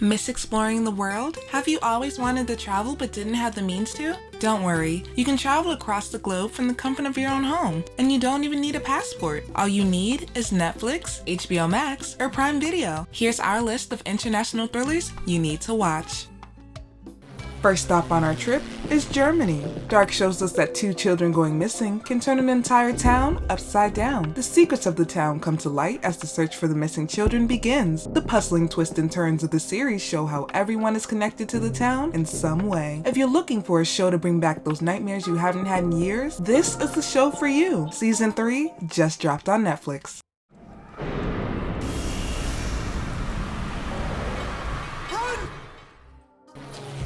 Miss exploring the world? Have you always wanted to travel but didn't have the means to? Don't worry, you can travel across the globe from the comfort of your own home, and you don't even need a passport. All you need is Netflix, HBO Max, or Prime Video. Here's our list of international thrillers you need to watch. First stop on our trip is Germany. Dark shows us that two children going missing can turn an entire town upside down. The secrets of the town come to light as the search for the missing children begins. The puzzling twists and turns of the series show how everyone is connected to the town in some way. If you're looking for a show to bring back those nightmares you haven't had in years, this is the show for you. Season 3 just dropped on Netflix.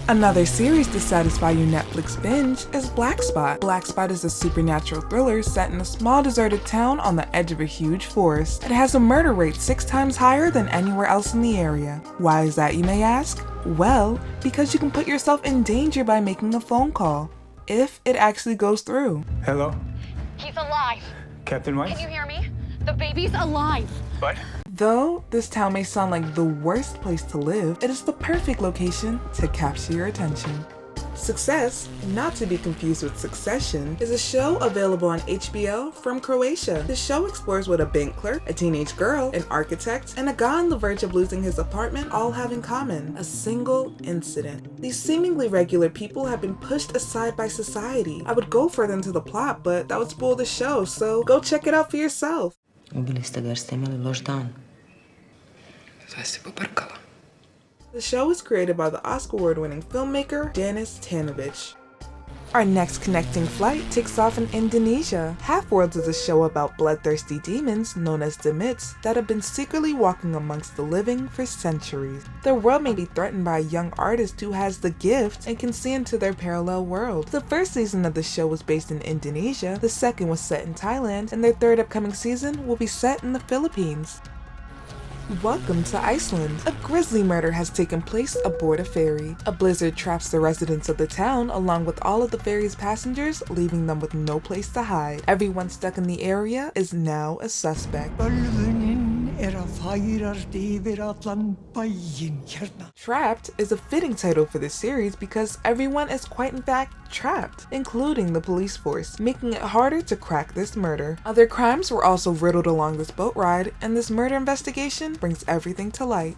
Another series to satisfy your Netflix binge is Black Spot. Black Spot is a supernatural thriller set in a small deserted town on the edge of a huge forest. It has a murder rate 6 times higher than anywhere else in the area. Why is that, you may ask? Well, because you can put yourself in danger by making a phone call, if it actually goes through. Hello? He's alive. Captain Weiss? Can you hear me? The baby's alive. What? Though this town may sound like the worst place to live, it is the perfect location to capture your attention. Success, not to be confused with Succession, is a show available on HBO from Croatia. The show explores what a bank clerk, a teenage girl, an architect, and a guy on the verge of losing his apartment all have in common: a single incident. These seemingly regular people have been pushed aside by society. I would go further into the plot, but that would spoil the show, so go check it out for yourself. Ubili ste ga jer ste imali loš dan. Sve si pobrkala. The show is created by the Oscar award-winning filmmaker Danis Tanovic. Our next connecting flight takes off in Indonesia. Half-Worlds is a show about bloodthirsty demons known as demits that have been secretly walking amongst the living for centuries. Their world may be threatened by a young artist who has the gift and can see into their parallel world. The first season of the show was based in Indonesia, the second was set in Thailand, and their third upcoming season will be set in the Philippines. Welcome to Iceland. A grisly murder has taken place aboard a ferry. A blizzard traps the residents of the town along with all of the ferry's passengers, leaving them with no place to hide. Everyone stuck in the area is now a suspect. Trapped is a fitting title for this series because everyone is quite in fact trapped, including the police force, making it harder to crack this murder. Other crimes were also riddled along this boat ride, and this murder investigation brings everything to light.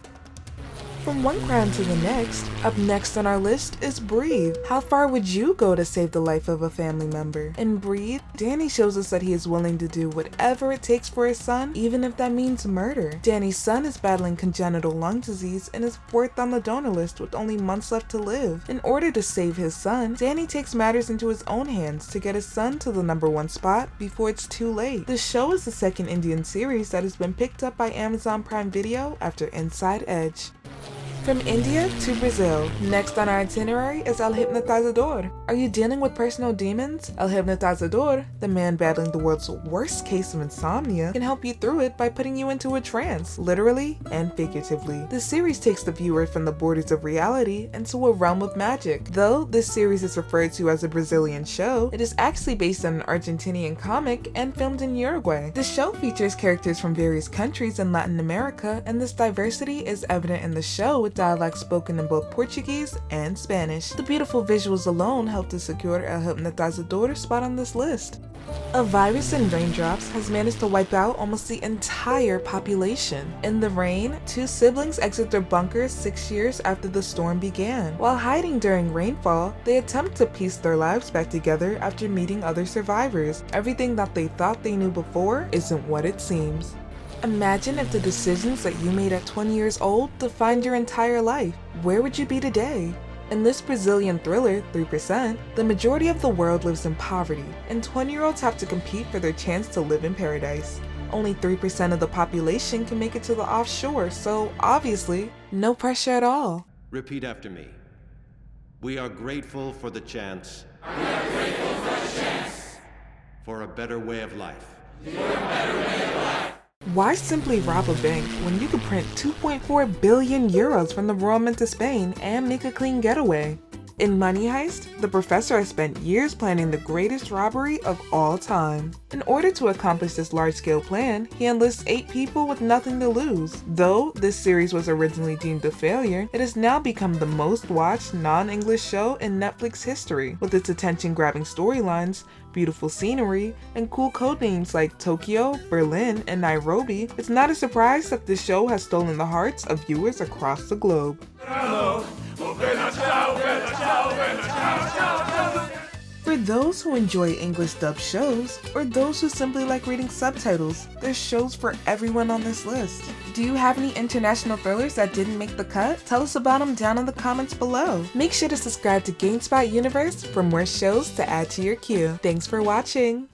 From one crime to the next, up next on our list is Breathe. How far would you go to save the life of a family member? In Breathe, Danny shows us that he is willing to do whatever it takes for his son, even if that means murder. Danny's son is battling congenital lung disease and is fourth on the donor list with only months left to live. In order to save his son, Danny takes matters into his own hands to get his son to the #1 spot before it's too late. The show is the second Indian series that has been picked up by Amazon Prime Video after Inside Edge. From India to Brazil, next on our itinerary is El Hypnotizador. Are you dealing with personal demons? El Hypnotizador, the man battling the world's worst case of insomnia, can help you through it by putting you into a trance, literally and figuratively. The series takes the viewer from the borders of reality into a realm of magic. Though this series is referred to as a Brazilian show, it is actually based on an Argentinian comic and filmed in Uruguay. The show features characters from various countries in Latin America, and this diversity is evident in the show with dialect spoken in both Portuguese and Spanish. The beautiful visuals alone help to secure El Hypnotizador spot on this list. A virus in raindrops has managed to wipe out almost the entire population. In the rain, 2 siblings exit their bunkers 6 years after the storm began. While hiding during rainfall, they attempt to piece their lives back together after meeting other survivors. Everything that they thought they knew before isn't what it seems. Imagine if the decisions that you made at 20 years old defined your entire life. Where would you be today? In this Brazilian thriller, 3%, the majority of the world lives in poverty, and 20-year-olds have to compete for their chance to live in paradise. Only 3% of the population can make it to the offshore, so obviously, no pressure at all. Repeat after me. We are grateful for the chance. We are grateful for the chance. For a better way of life. For a better way of life. Why simply rob a bank when you could print 2.4 billion euros from the Royal Mint of Spain and make a clean getaway? In Money Heist, the professor has spent years planning the greatest robbery of all time. In order to accomplish this large-scale plan, he enlists 8 people with nothing to lose. Though this series was originally deemed a failure, it has now become the most watched non-English show in Netflix history. With its attention-grabbing storylines, beautiful scenery, and cool codenames like Tokyo, Berlin, and Nairobi, it's not a surprise that this show has stolen the hearts of viewers across the globe. For those who enjoy English dubbed shows, or those who simply like reading subtitles, there's shows for everyone on this list. Do you have any international thrillers that didn't make the cut? Tell us about them down in the comments below. Make sure to subscribe to GameSpot Universe for more shows to add to your queue. Thanks for watching!